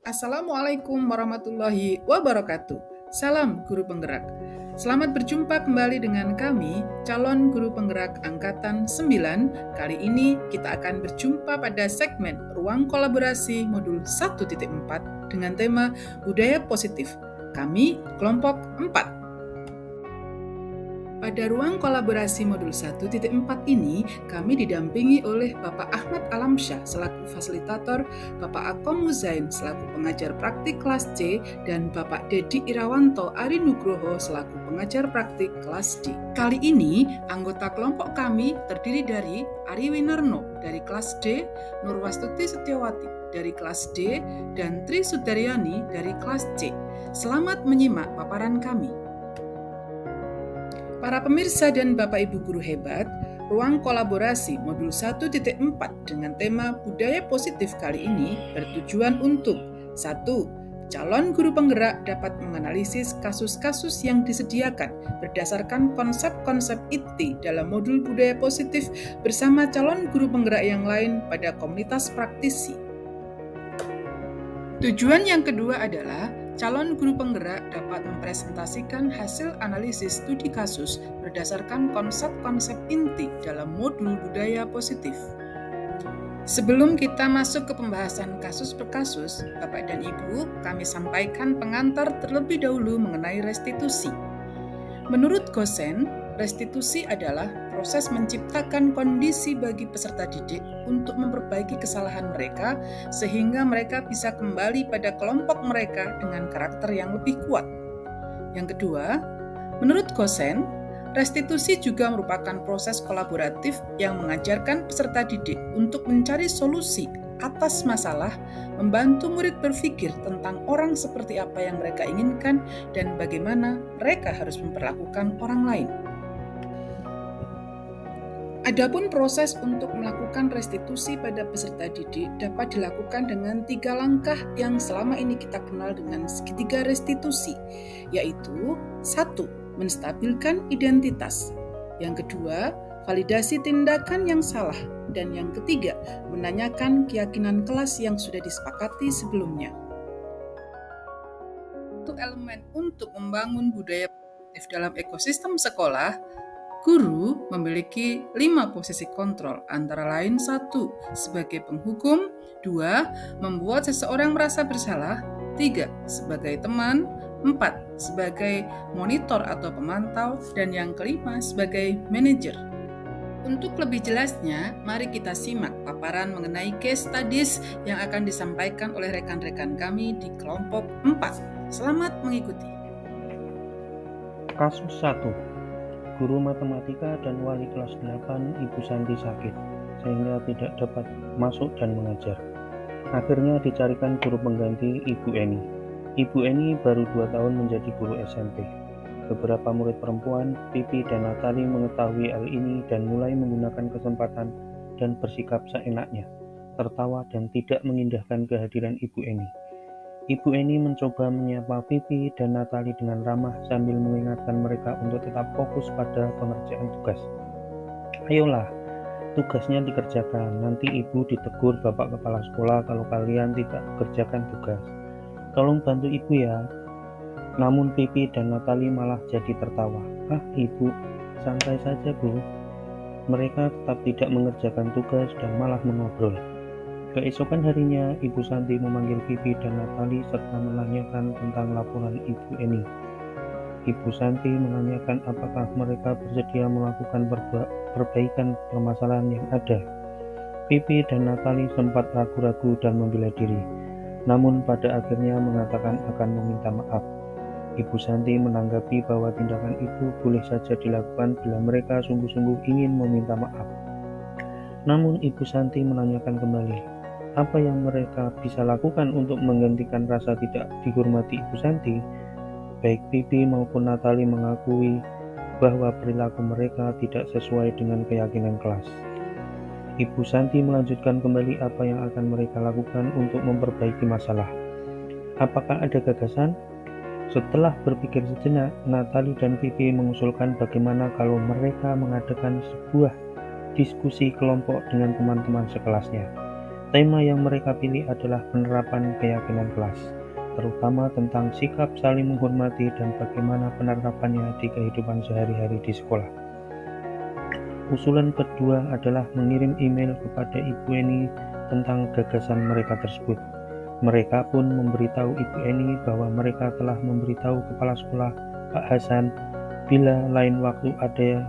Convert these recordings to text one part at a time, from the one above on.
Assalamualaikum warahmatullahi wabarakatuh. Salam guru penggerak. Selamat berjumpa kembali dengan kami, calon guru penggerak angkatan 9. Kali ini kita akan berjumpa pada segmen Ruang Kolaborasi modul 1.4 dengan tema Budaya Positif. Kami kelompok 4. Pada ruang kolaborasi modul 1.4 ini, kami didampingi oleh Bapak Ahmad Alamsyah selaku fasilitator, Bapak Akom Muzain selaku pengajar praktik kelas C, dan Bapak Dedi Irawanto Ari Nugroho selaku pengajar praktik kelas D. Kali ini, anggota kelompok kami terdiri dari Ari Winarno dari kelas D, Nurwastuti Setiawati dari kelas D, dan Tri Sudaryani dari kelas C. Selamat menyimak paparan kami. Para pemirsa dan Bapak Ibu guru hebat, ruang kolaborasi modul 1.4 dengan tema budaya positif kali ini bertujuan untuk 1. Calon guru penggerak dapat menganalisis kasus-kasus yang disediakan berdasarkan konsep-konsep IT dalam modul budaya positif bersama calon guru penggerak yang lain pada komunitas praktisi. Tujuan yang kedua adalah calon guru penggerak dapat mempresentasikan hasil analisis studi kasus berdasarkan konsep-konsep inti dalam modul budaya positif. Sebelum kita masuk ke pembahasan kasus per kasus, Bapak dan Ibu, kami sampaikan pengantar terlebih dahulu mengenai restitusi. Menurut Gosen, restitusi adalah proses menciptakan kondisi bagi peserta didik untuk memperbaiki kesalahan mereka sehingga mereka bisa kembali pada kelompok mereka dengan karakter yang lebih kuat. Yang kedua, menurut Gosen, restitusi juga merupakan proses kolaboratif yang mengajarkan peserta didik untuk mencari solusi atas masalah, membantu murid berpikir tentang orang seperti apa yang mereka inginkan dan bagaimana mereka harus memperlakukan orang lain. Adapun proses untuk melakukan restitusi pada peserta didik dapat dilakukan dengan 3 langkah yang selama ini kita kenal dengan segitiga restitusi, yaitu 1. Menstabilkan identitas. Yang kedua, validasi tindakan yang salah. Dan yang ketiga, menanyakan keyakinan kelas yang sudah disepakati sebelumnya. Untuk elemen untuk membangun budaya positif dalam ekosistem sekolah, guru memiliki 5 posisi kontrol, antara lain 1. Sebagai penghukum, 2. Membuat seseorang merasa bersalah, 3. Sebagai teman, 4. Sebagai monitor atau pemantau, dan yang kelima sebagai manajer. Untuk lebih jelasnya, mari kita simak paparan mengenai case studies yang akan disampaikan oleh rekan-rekan kami di kelompok 4. Selamat mengikuti. Kasus 1. Guru matematika dan wali kelas 8 Ibu Santi sakit, sehingga tidak dapat masuk dan mengajar. Akhirnya dicarikan guru pengganti Ibu Eni. Ibu Eni baru 2 tahun menjadi guru SMP. Beberapa murid perempuan, Pipi dan Natali mengetahui hal ini dan mulai menggunakan kesempatan dan bersikap seenaknya, tertawa dan tidak mengindahkan kehadiran Ibu Eni. Ibu Eni mencoba menyapa Pipi dan Natali dengan ramah sambil mengingatkan mereka untuk tetap fokus pada pengerjaan tugas. Ayolah, tugasnya dikerjakan, nanti ibu ditegur Bapak Kepala Sekolah kalau kalian tidak kerjakan tugas. Tolong bantu ibu ya. Namun Pipi dan Natali malah jadi tertawa. Ah ibu, santai saja bu. Mereka tetap tidak mengerjakan tugas dan malah mengobrol. Keesokan harinya, Ibu Santi memanggil Pipi dan Natali serta menanyakan tentang laporan Ibu Eni. Ibu Santi menanyakan apakah mereka bersedia melakukan perbaikan permasalahan yang ada. Pipi dan Natali sempat ragu-ragu dan membela diri, namun pada akhirnya mengatakan akan meminta maaf. Ibu Santi menanggapi bahwa tindakan itu boleh saja dilakukan bila mereka sungguh-sungguh ingin meminta maaf. Namun Ibu Santi menanyakan kembali, apa yang mereka bisa lakukan untuk menggantikan rasa tidak dihormati Ibu Santi? Baik Pipi maupun Natali mengakui bahwa perilaku mereka tidak sesuai dengan keyakinan kelas. Ibu Santi melanjutkan kembali apa yang akan mereka lakukan untuk memperbaiki masalah. Apakah ada gagasan? Setelah berpikir sejenak, Natali dan Pipi mengusulkan bagaimana kalau mereka mengadakan sebuah diskusi kelompok dengan teman-teman sekelasnya. Tema yang mereka pilih adalah penerapan keyakinan kelas, terutama tentang sikap saling menghormati dan bagaimana penerapannya di kehidupan sehari-hari di sekolah. Usulan kedua adalah mengirim email kepada Ibu Eni tentang gagasan mereka tersebut. Mereka pun memberitahu Ibu Eni bahwa mereka telah memberitahu Kepala Sekolah Pak Hasan bila lain waktu ada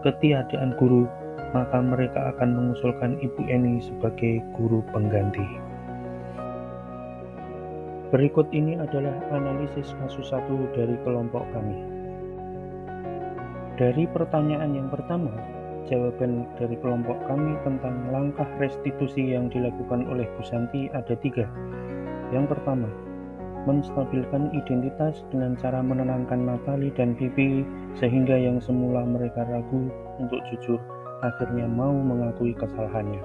ketiadaan guru, maka mereka akan mengusulkan Ibu Eni sebagai guru pengganti. Berikut ini adalah analisis kasus 1 dari kelompok kami. Dari pertanyaan yang pertama, jawaban dari kelompok kami tentang langkah restitusi yang dilakukan oleh Bu Santi ada 3. Yang pertama, menstabilkan identitas dengan cara menenangkan Natali dan Pipi sehingga yang semula mereka ragu untuk jujur akhirnya mau mengakui kesalahannya.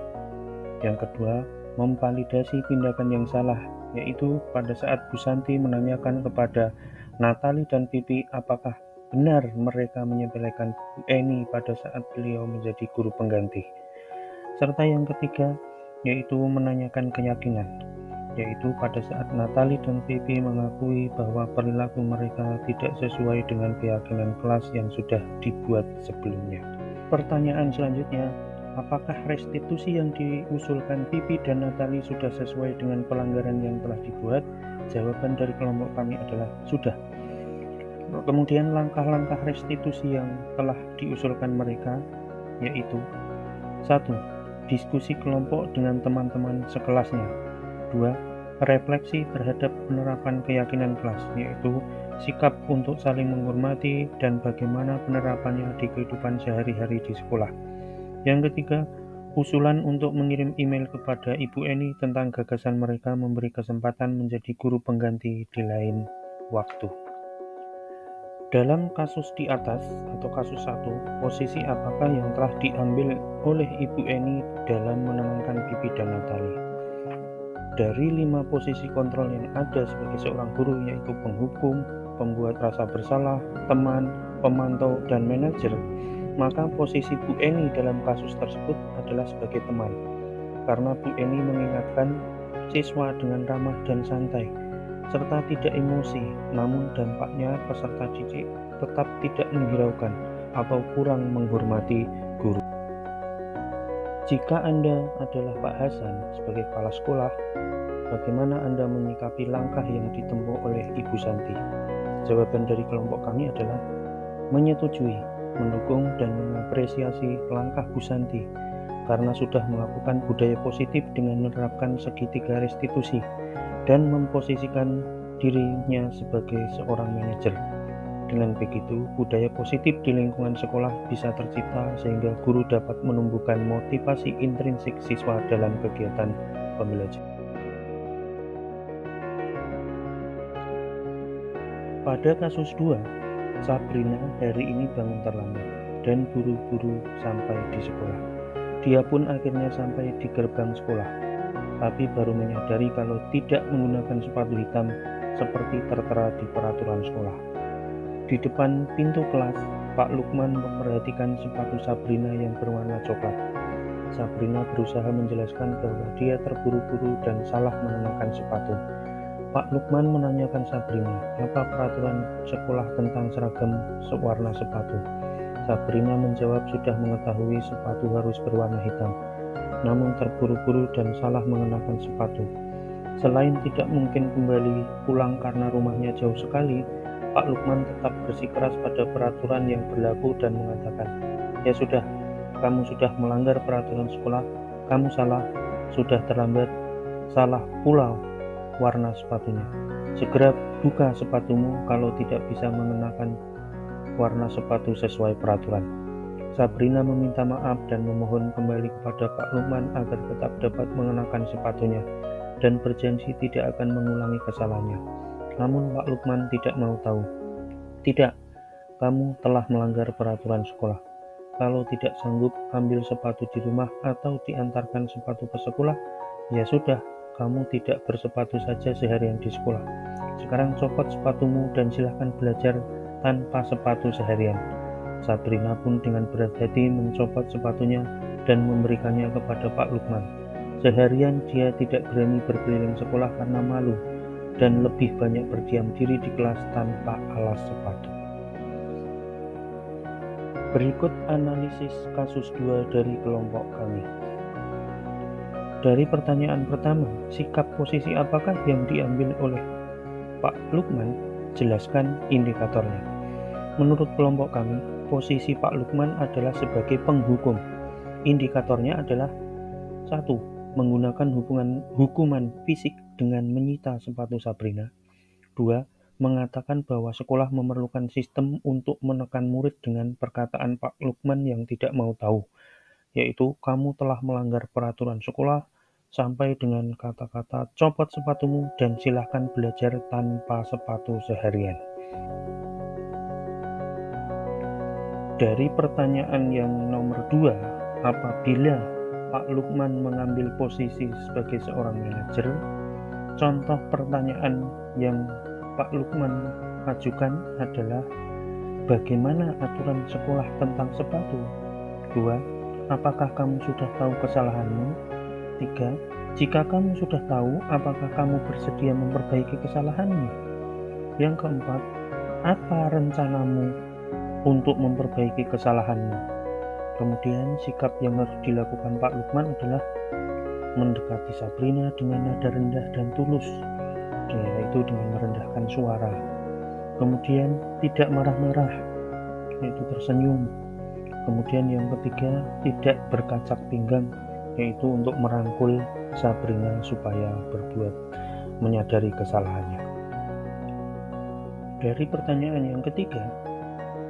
Yang kedua, memvalidasi tindakan yang salah, yaitu pada saat Bu Santi menanyakan kepada Natali dan Pipi apakah benar mereka menyepelekan Bu Eni pada saat beliau menjadi guru pengganti. Serta yang ketiga, yaitu menanyakan keyakinan, yaitu pada saat Natali dan Pipi mengakui bahwa perilaku mereka tidak sesuai dengan keyakinan kelas yang sudah dibuat sebelumnya. Pertanyaan selanjutnya, apakah restitusi yang diusulkan Pipi dan Natali sudah sesuai dengan pelanggaran yang telah dibuat? Jawaban dari kelompok kami adalah sudah. Kemudian langkah-langkah restitusi yang telah diusulkan mereka yaitu 1. Diskusi kelompok dengan teman-teman sekelasnya. 2. Refleksi terhadap penerapan keyakinan kelas, yaitu sikap untuk saling menghormati dan bagaimana penerapannya di kehidupan sehari-hari di sekolah. Yang ketiga, usulan untuk mengirim email kepada Ibu Eni tentang gagasan mereka memberi kesempatan menjadi guru pengganti di lain waktu. Dalam kasus di atas atau kasus 1, posisi apakah yang telah diambil oleh Ibu Eni dalam menenangkan Pipi dan Natali? Dari 5 posisi kontrol yang ada sebagai seorang guru, yaitu penghukum, pembuat rasa bersalah, teman, pemantau, dan manajer, maka posisi Bu Eni dalam kasus tersebut adalah sebagai teman, karena Bu Eni mengingatkan siswa dengan ramah dan santai, serta tidak emosi, namun dampaknya peserta didik tetap tidak menghiraukan atau kurang menghormati guru. Jika Anda adalah Pak Hasan sebagai kepala sekolah, bagaimana Anda menyikapi langkah yang ditempuh oleh Ibu Santi? Jawaban dari kelompok kami adalah menyetujui, mendukung, dan mengapresiasi langkah Bu Santi karena sudah melakukan budaya positif dengan menerapkan segitiga restitusi dan memposisikan dirinya sebagai seorang manajer. Dengan begitu, budaya positif di lingkungan sekolah bisa tercipta sehingga guru dapat menumbuhkan motivasi intrinsik siswa dalam kegiatan pembelajaran. Pada kasus 2, Sabrina hari ini bangun terlambat dan buru-buru sampai di sekolah. Dia pun akhirnya sampai di gerbang sekolah, tapi baru menyadari kalau tidak menggunakan sepatu hitam seperti tertera di peraturan sekolah. Di depan pintu kelas, Pak Lukman memperhatikan sepatu Sabrina yang berwarna coklat. Sabrina berusaha menjelaskan bahwa dia terburu-buru dan salah mengenakan sepatu. Pak Lukman menanyakan Sabrina, apa peraturan sekolah tentang seragam warna sepatu. Sabrina menjawab sudah mengetahui sepatu harus berwarna hitam, namun terburu-buru dan salah mengenakan sepatu. Selain tidak mungkin kembali pulang karena rumahnya jauh sekali, Pak Lukman tetap bersikeras pada peraturan yang berlaku dan mengatakan, ya sudah, kamu sudah melanggar peraturan sekolah, kamu salah, sudah terlambat, salah pula warna sepatunya. Segera buka sepatumu kalau tidak bisa mengenakan warna sepatu sesuai peraturan. Sabrina meminta maaf dan memohon kembali kepada Pak Lukman agar tetap dapat mengenakan sepatunya dan berjanji tidak akan mengulangi kesalahannya. Namun Pak Lukman tidak mau tahu. Tidak, kamu telah melanggar peraturan sekolah. Kalau tidak sanggup ambil sepatu di rumah atau diantarkan sepatu ke sekolah, ya sudah, kamu tidak bersepatu saja seharian di sekolah. Sekarang copot sepatumu dan silahkan belajar tanpa sepatu seharian. Sabrina pun dengan berat hati mencopot sepatunya dan memberikannya kepada Pak Lukman. Seharian dia tidak berani berkeliling sekolah karena malu dan lebih banyak berdiam diri di kelas tanpa alas sepatu. Berikut analisis kasus 2 dari kelompok kami. Dari pertanyaan pertama, sikap posisi apakah yang diambil oleh Pak Lukman? Jelaskan indikatornya. Menurut kelompok kami, posisi Pak Lukman adalah sebagai penghukum. Indikatornya adalah 1. Menggunakan hukuman fisik dengan menyita sepatu Sabrina. 2. Mengatakan bahwa sekolah memerlukan sistem untuk menekan murid dengan perkataan Pak Lukman yang tidak mau tahu, yaitu kamu telah melanggar peraturan sekolah, sampai dengan kata-kata copot sepatumu dan silahkan belajar tanpa sepatu seharian. Dari pertanyaan yang nomor 2, apabila Pak Lukman mengambil posisi sebagai seorang manajer, contoh pertanyaan yang Pak Lukman ajukan adalah bagaimana aturan sekolah tentang sepatu? 2. Apakah kamu sudah tahu kesalahanmu? 3. Jika kamu sudah tahu, apakah kamu bersedia memperbaiki kesalahanmu? Yang keempat, apa rencanamu untuk memperbaiki kesalahanmu? Kemudian sikap yang harus dilakukan Pak Lukman adalah mendekati Sabrina dengan nada rendah dan tulus, yaitu dengan merendahkan suara. Kemudian tidak marah-marah, yaitu tersenyum. Kemudian yang ketiga, tidak berkacak pinggang, yaitu untuk merangkul Sabrina supaya menyadari kesalahannya. Dari pertanyaan yang ketiga,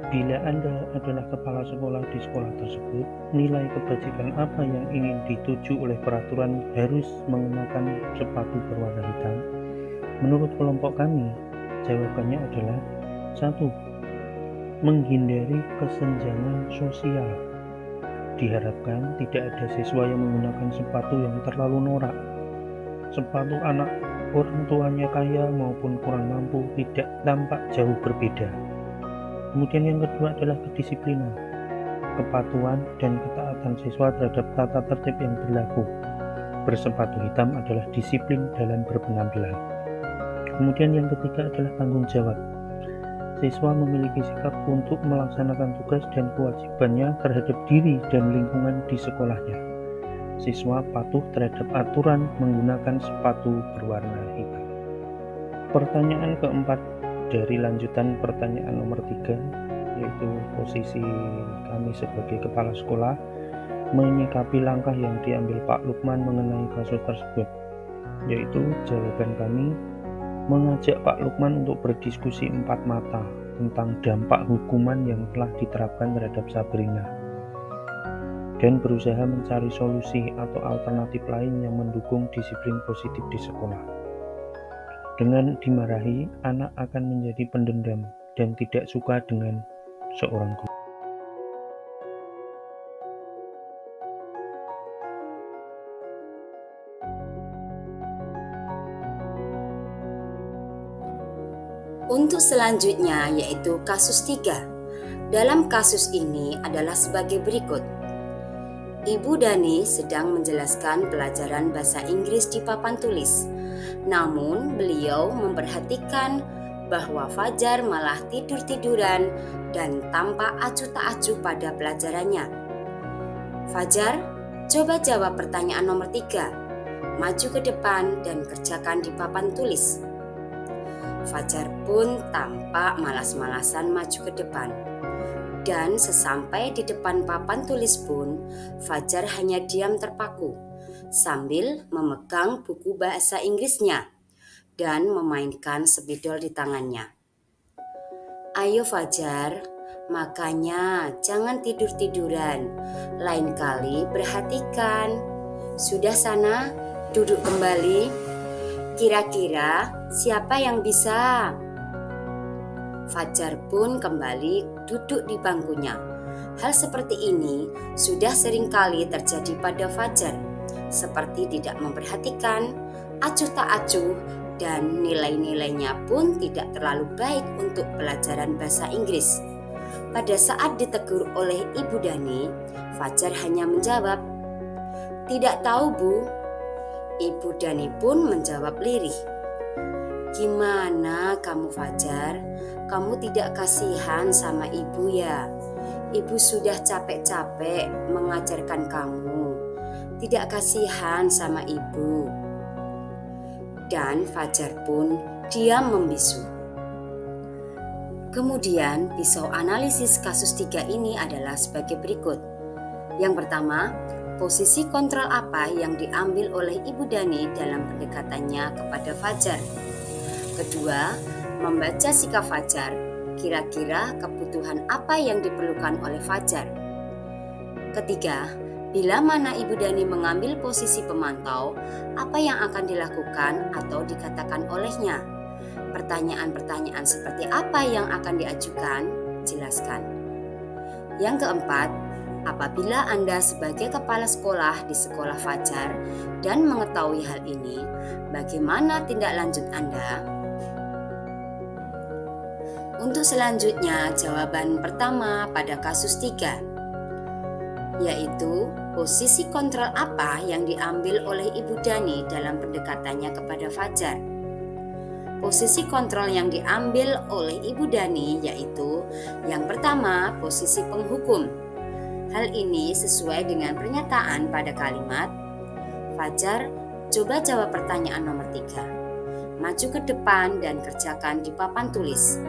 bila Anda adalah kepala sekolah di sekolah tersebut, nilai kebajikan apa yang ingin dituju oleh peraturan harus mengenakan sepatu berwarna hitam? Menurut kelompok kami, jawabannya adalah 1. Menghindari kesenjangan sosial. Diharapkan tidak ada siswa yang menggunakan sepatu yang terlalu norak. Sepatu anak orang tuanya kaya maupun kurang mampu tidak tampak jauh berbeda. Kemudian yang kedua adalah kedisiplinan, kepatuhan dan ketaatan siswa terhadap tata tertib yang berlaku. Bersepatu hitam adalah disiplin dalam berpenampilan. Kemudian yang ketiga adalah tanggung jawab. Siswa memiliki sikap untuk melaksanakan tugas dan kewajibannya terhadap diri dan lingkungan di sekolahnya. Siswa patuh terhadap aturan menggunakan sepatu berwarna hitam. Pertanyaan keempat dari lanjutan pertanyaan nomor 3, yaitu posisi kami sebagai kepala sekolah menyikapi langkah yang diambil Pak Lukman mengenai kasus tersebut, yaitu jawaban kami mengajak Pak Lukman untuk berdiskusi 4 mata tentang dampak hukuman yang telah diterapkan terhadap Sabrina dan berusaha mencari solusi atau alternatif lain yang mendukung disiplin positif di sekolah. Dengan dimarahi, anak akan menjadi pendendam dan tidak suka dengan seorang guru. Untuk selanjutnya yaitu kasus 3. Dalam kasus ini adalah sebagai berikut. Ibu Dani sedang menjelaskan pelajaran bahasa Inggris di papan tulis. Namun beliau memperhatikan bahwa Fajar malah tidur-tiduran dan tampak acuh tak acuh pada pelajarannya. Fajar, coba jawab pertanyaan nomor 3. Maju ke depan dan kerjakan di papan tulis. Fajar pun tampak malas-malasan maju ke depan. Dan sesampai di depan papan tulis pun, Fajar hanya diam terpaku sambil memegang buku bahasa Inggrisnya dan memainkan spidol di tangannya. Ayo Fajar, makanya jangan tidur-tiduran. Lain kali perhatikan. Sudah sana, duduk kembali. Kira-kira siapa yang bisa? Fajar pun kembali duduk di bangkunya. Hal seperti ini sudah sering kali terjadi pada Fajar, seperti tidak memperhatikan, acuh tak acuh, dan nilai-nilainya pun tidak terlalu baik untuk pelajaran bahasa Inggris. Pada saat ditegur oleh Ibu Dani, Fajar hanya menjawab, "Tidak tahu, Bu." Ibu Dani pun menjawab lirih. "Gimana kamu, Fajar? Kamu tidak kasihan sama ibu ya? Ibu sudah capek-capek mengajarkan kamu. Tidak kasihan sama ibu." Dan Fajar pun diam membisu. Kemudian pisau analisis kasus 3 ini adalah sebagai berikut. Yang pertama, posisi kontrol apa yang diambil oleh Ibu Dani dalam pendekatannya kepada Fajar. Kedua, membaca sikap Fajar, kira-kira kebutuhan apa yang diperlukan oleh Fajar. Ketiga, bila mana Ibu Dani mengambil posisi pemantau, apa yang akan dilakukan atau dikatakan olehnya? Pertanyaan-pertanyaan seperti apa yang akan diajukan? Jelaskan. Yang keempat, apabila Anda sebagai kepala sekolah di sekolah Fajar dan mengetahui hal ini, bagaimana tindak lanjut Anda? Untuk selanjutnya, jawaban pertama pada kasus 3, yaitu posisi kontrol apa yang diambil oleh Ibu Dani dalam pendekatannya kepada Fajar. Posisi kontrol yang diambil oleh Ibu Dani yaitu yang pertama, posisi penghukum. Hal ini sesuai dengan pernyataan pada kalimat, "Fajar, coba jawab pertanyaan nomor 3. Maju ke depan dan kerjakan di papan tulis."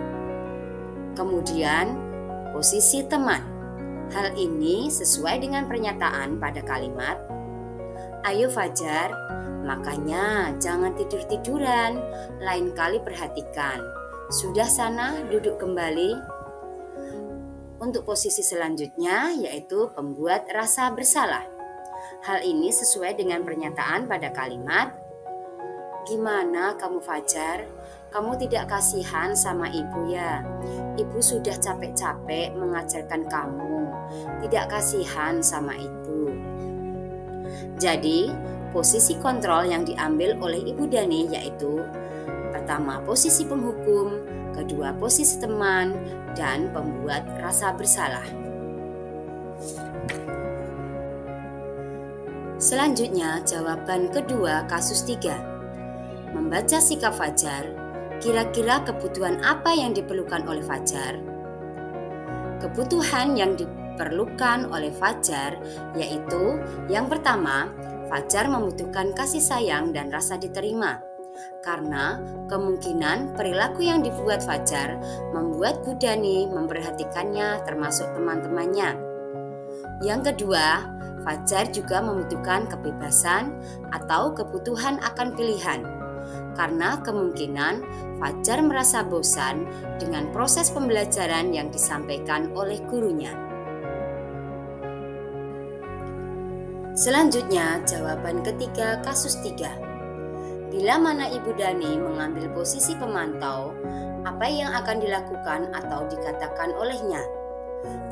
Kemudian, posisi teman. Hal ini sesuai dengan pernyataan pada kalimat, "Ayo Fajar, makanya jangan tidur-tiduran, lain kali perhatikan. Sudah sana duduk kembali." Untuk posisi selanjutnya yaitu pembuat rasa bersalah. Hal ini sesuai dengan pernyataan pada kalimat, "Gimana kamu Fajar? Kamu tidak kasihan sama ibu ya? Ibu sudah capek-capek mengajarkan kamu. Tidak kasihan sama ibu." Jadi, posisi kontrol yang diambil oleh Ibu Dani yaitu pertama, posisi penghukum, kedua, posisi teman, dan pembuat rasa bersalah. Selanjutnya, jawaban kedua kasus 3. Membaca sikap Fajar, kira-kira kebutuhan apa yang diperlukan oleh Fajar? Kebutuhan yang diperlukan oleh Fajar yaitu yang pertama, Fajar membutuhkan kasih sayang dan rasa diterima. Karena kemungkinan perilaku yang dibuat Fajar membuat Bu Dani memperhatikannya termasuk teman-temannya. Yang kedua, Fajar juga membutuhkan kebebasan atau kebutuhan akan pilihan. Karena kemungkinan Fajar merasa bosan dengan proses pembelajaran yang disampaikan oleh gurunya. Selanjutnya, jawaban ketiga kasus 3. Bila mana Ibu Dani mengambil posisi pemantau, apa yang akan dilakukan atau dikatakan olehnya?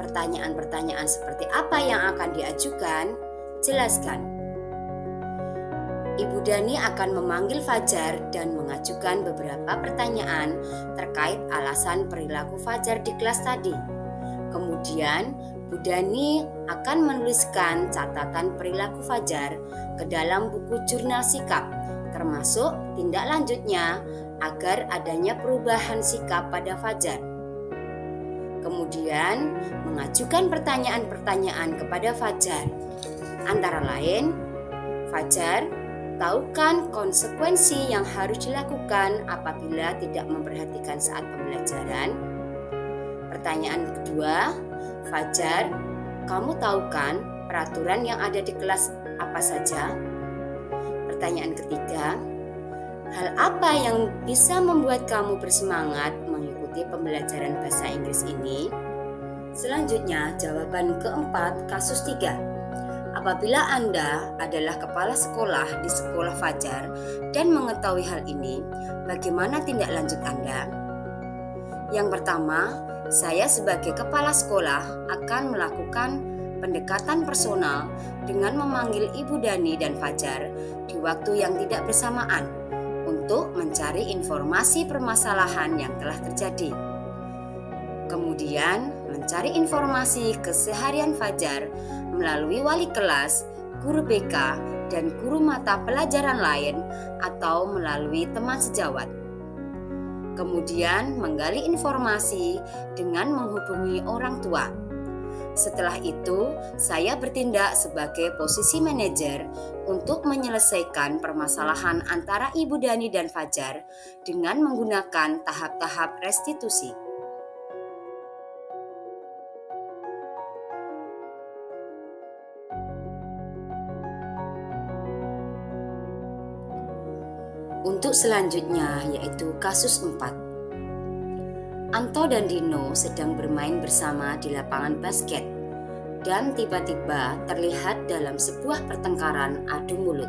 Pertanyaan-pertanyaan seperti apa yang akan diajukan? Jelaskan. Ibu Dani akan memanggil Fajar dan mengajukan beberapa pertanyaan terkait alasan perilaku Fajar di kelas tadi. Kemudian, Bu Dani akan menuliskan catatan perilaku Fajar ke dalam buku jurnal sikap, termasuk tindak lanjutnya agar adanya perubahan sikap pada Fajar. Kemudian, mengajukan pertanyaan-pertanyaan kepada Fajar. Antara lain, "Fajar, tahu kan konsekuensi yang harus dilakukan apabila tidak memperhatikan saat pembelajaran?" Pertanyaan kedua, "Fajar, kamu tahu kan peraturan yang ada di kelas apa saja?" Pertanyaan ketiga, "Hal apa yang bisa membuat kamu bersemangat mengikuti pembelajaran bahasa Inggris ini?" Selanjutnya, jawaban keempat kasus 3. Apabila Anda adalah kepala sekolah di sekolah Fajar dan mengetahui hal ini, bagaimana tindak lanjut Anda? Yang pertama, saya sebagai kepala sekolah akan melakukan pendekatan personal dengan memanggil Ibu Dani dan Fajar di waktu yang tidak bersamaan untuk mencari informasi permasalahan yang telah terjadi. Kemudian, mencari informasi keseharian Fajar melalui wali kelas, guru BK, dan guru mata pelajaran lain atau melalui teman sejawat. Kemudian menggali informasi dengan menghubungi orang tua. Setelah itu, saya bertindak sebagai posisi manajer untuk menyelesaikan permasalahan antara Ibu Dani dan Fajar dengan menggunakan tahap-tahap restitusi. Untuk selanjutnya yaitu kasus 4. Anto dan Dino sedang bermain bersama di lapangan basket dan tiba-tiba terlihat dalam sebuah pertengkaran adu mulut.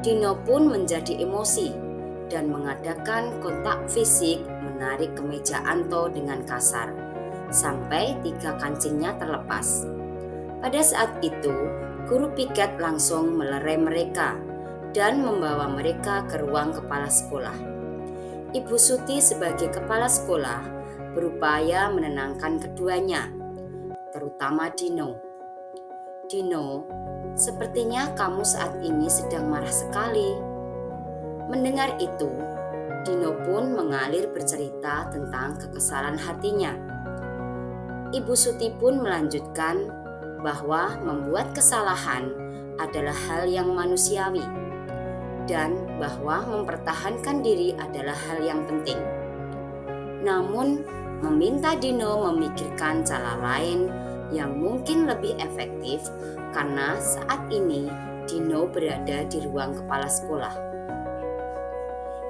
Dino pun menjadi emosi dan mengadakan kontak fisik menarik kemeja Anto dengan kasar sampai 3 kancingnya terlepas. Pada saat itu, guru piket langsung melerai mereka dan membawa mereka ke ruang kepala sekolah. Ibu Suti sebagai kepala sekolah berupaya menenangkan keduanya, terutama Dino. Dino, sepertinya kamu saat ini sedang marah sekali. Mendengar itu, Dino pun mengalir bercerita tentang kekesalan hatinya. Ibu Suti pun melanjutkan bahwa membuat kesalahan adalah hal yang manusiawi dan bahwa mempertahankan diri adalah hal yang penting. Namun, meminta Dino memikirkan cara lain yang mungkin lebih efektif karena saat ini Dino berada di ruang kepala sekolah.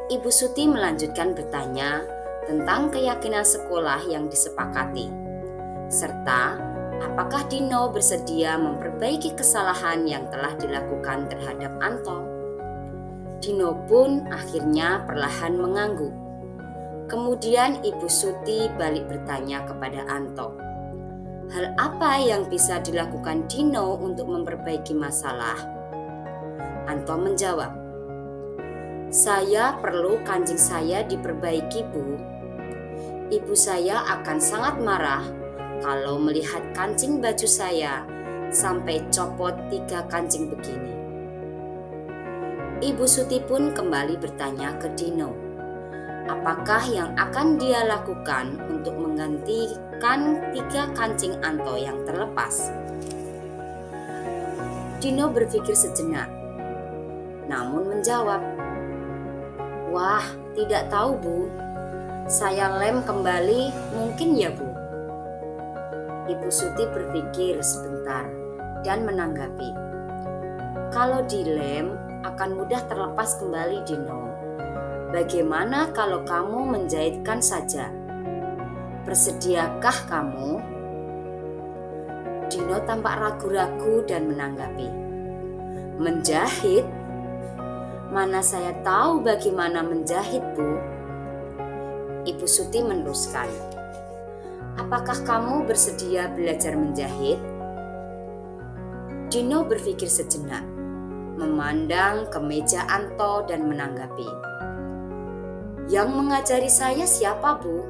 Ibu Suti melanjutkan bertanya tentang keyakinan sekolah yang disepakati, serta apakah Dino bersedia memperbaiki kesalahan yang telah dilakukan terhadap Anto. Dino pun akhirnya perlahan mengangguk. Kemudian Ibu Suti balik bertanya kepada Anto, hal apa yang bisa dilakukan Dino untuk memperbaiki masalah? Anto menjawab, saya perlu kancing saya diperbaiki, Bu. Ibu saya akan sangat marah kalau melihat kancing baju saya sampai copot 3 kancing begini. Ibu Suti pun kembali bertanya ke Dino, apakah yang akan dia lakukan untuk menggantikan 3 kancing Anto yang terlepas? Dino berpikir sejenak, namun menjawab, wah, tidak tahu, Bu. Saya lem kembali, mungkin ya, Bu. Ibu Suti berpikir sebentar dan menanggapi, kalau dilem akan mudah terlepas kembali, Dino. Bagaimana kalau kamu menjahitkan saja? Bersediakah kamu? Dino tampak ragu-ragu dan menanggapi, menjahit? Mana saya tahu bagaimana menjahit, Bu. Ibu Suti meneruskan, apakah kamu bersedia belajar menjahit? Dino berpikir sejenak, memandang ke meja Anto dan menanggapi, yang mengajari saya siapa, Bu?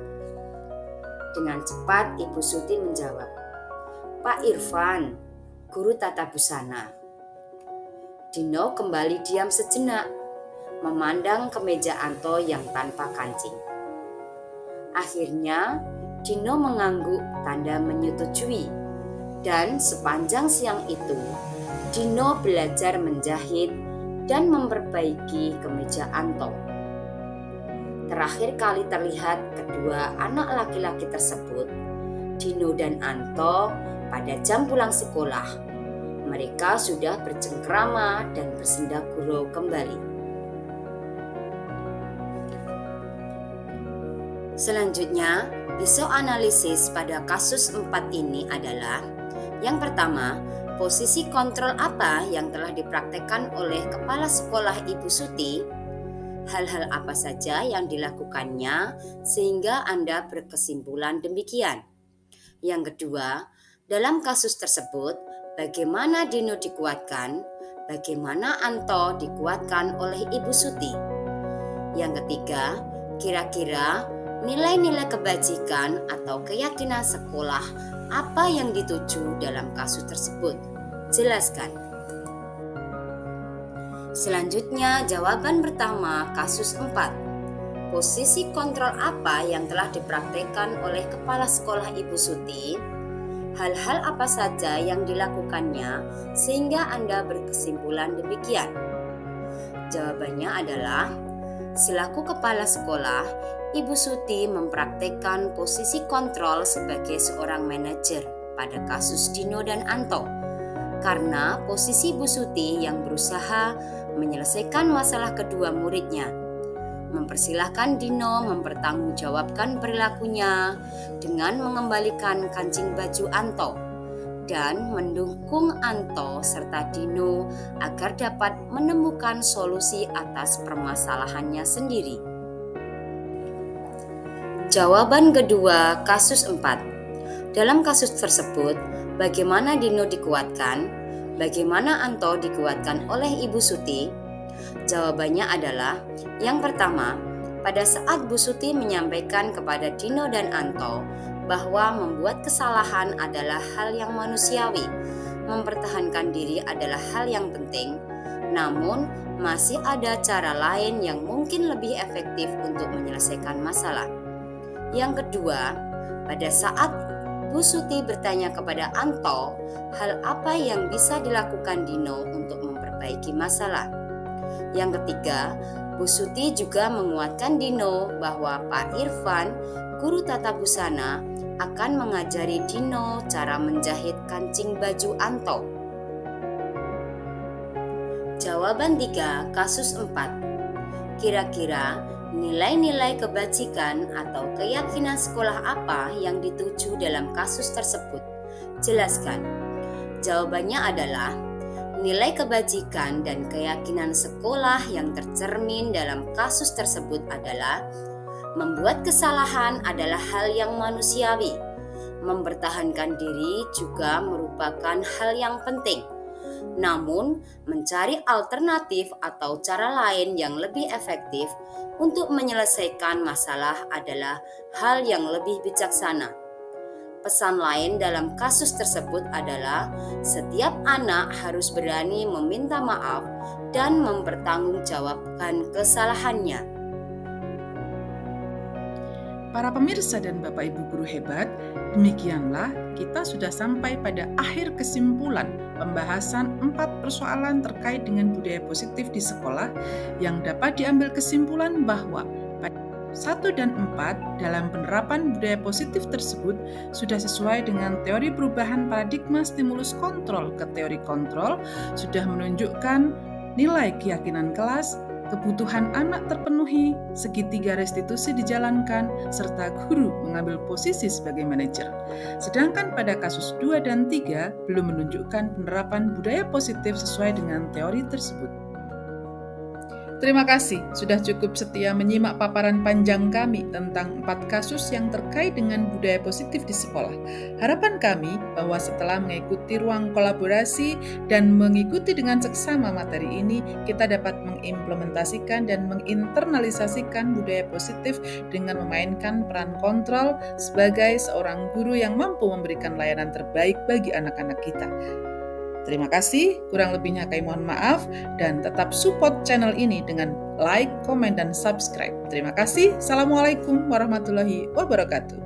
Dengan cepat Ibu Suti menjawab, Pak Irfan, guru tata busana. Dino kembali diam sejenak, memandang ke meja Anto yang tanpa kancing. Akhirnya Dino mengangguk tanda menyetujui, dan sepanjang siang itu Dino belajar menjahit dan memperbaiki kemeja Anto. Terakhir kali terlihat kedua anak laki-laki tersebut, Dino dan Anto, pada jam pulang sekolah. Mereka sudah bercengkrama dan bersenda gurau kembali. Selanjutnya, isu analisis pada kasus 4 ini adalah, yang pertama, posisi kontrol apa yang telah dipraktekkan oleh kepala sekolah Ibu Suti? Hal-hal apa saja yang dilakukannya sehingga Anda berkesimpulan demikian? Yang kedua, dalam kasus tersebut, bagaimana Dino dikuatkan? Bagaimana Anto dikuatkan oleh Ibu Suti? Yang ketiga, kira-kira nilai-nilai kebajikan atau keyakinan sekolah apa yang dituju dalam kasus tersebut? Jelaskan. Selanjutnya, jawaban pertama kasus 4. Posisi kontrol apa yang telah dipraktekkan oleh Kepala Sekolah Ibu Suti? Hal-hal apa saja yang dilakukannya sehingga Anda berkesimpulan demikian? Jawabannya adalah, selaku Kepala Sekolah, Ibu Suti mempraktekkan posisi kontrol sebagai seorang manajer pada kasus Dino dan Anto. Karena posisi Bu Suti yang berusaha menyelesaikan masalah kedua muridnya, mempersilahkan Dino mempertanggungjawabkan perilakunya dengan mengembalikan kancing baju Anto dan mendukung Anto serta Dino agar dapat menemukan solusi atas permasalahannya sendiri. Jawaban kedua kasus 4. Dalam kasus tersebut, bagaimana Dino dikuatkan? Bagaimana Anto dikuatkan oleh Ibu Suti? Jawabannya adalah, yang pertama, pada saat Bu Suti menyampaikan kepada Dino dan Anto bahwa membuat kesalahan adalah hal yang manusiawi, mempertahankan diri adalah hal yang penting, namun masih ada cara lain yang mungkin lebih efektif untuk menyelesaikan masalah. Yang kedua, pada saat Bu Suti bertanya kepada Anto, hal apa yang bisa dilakukan Dino untuk memperbaiki masalah? Yang ketiga, Bu Suti juga menguatkan Dino bahwa Pak Irfan, guru tata busana, akan mengajari Dino cara menjahit kancing baju Anto. Jawaban 3, kasus 4. Kira-kira nilai-nilai kebajikan atau keyakinan sekolah apa yang dituju dalam kasus tersebut? Jelaskan. Jawabannya adalah, nilai kebajikan dan keyakinan sekolah yang tercermin dalam kasus tersebut adalah membuat kesalahan adalah hal yang manusiawi. Mempertahankan diri juga merupakan hal yang penting. Namun, mencari alternatif atau cara lain yang lebih efektif untuk menyelesaikan masalah adalah hal yang lebih bijaksana. Pesan lain dalam kasus tersebut adalah setiap anak harus berani meminta maaf dan mempertanggungjawabkan kesalahannya. Para pemirsa dan Bapak Ibu guru hebat, demikianlah kita sudah sampai pada akhir kesimpulan pembahasan 4 persoalan terkait dengan budaya positif di sekolah yang dapat diambil kesimpulan bahwa 1 dan 4 dalam penerapan budaya positif tersebut sudah sesuai dengan teori perubahan paradigma stimulus kontrol ke teori kontrol, sudah menunjukkan nilai keyakinan kelas, kebutuhan anak terpenuhi, segitiga restitusi dijalankan, serta guru mengambil posisi sebagai manajer. Sedangkan pada kasus 2 dan 3 belum menunjukkan penerapan budaya positif sesuai dengan teori tersebut. Terima kasih sudah cukup setia menyimak paparan panjang kami tentang 4 kasus yang terkait dengan budaya positif di sekolah. Harapan kami bahwa setelah mengikuti ruang kolaborasi dan mengikuti dengan seksama materi ini, kita dapat mengimplementasikan dan menginternalisasikan budaya positif dengan memainkan peran kontrol sebagai seorang guru yang mampu memberikan layanan terbaik bagi anak-anak kita. Terima kasih, kurang lebihnya kami mohon maaf, dan tetap support channel ini dengan like, komen, dan subscribe. Terima kasih. Assalamualaikum warahmatullahi wabarakatuh.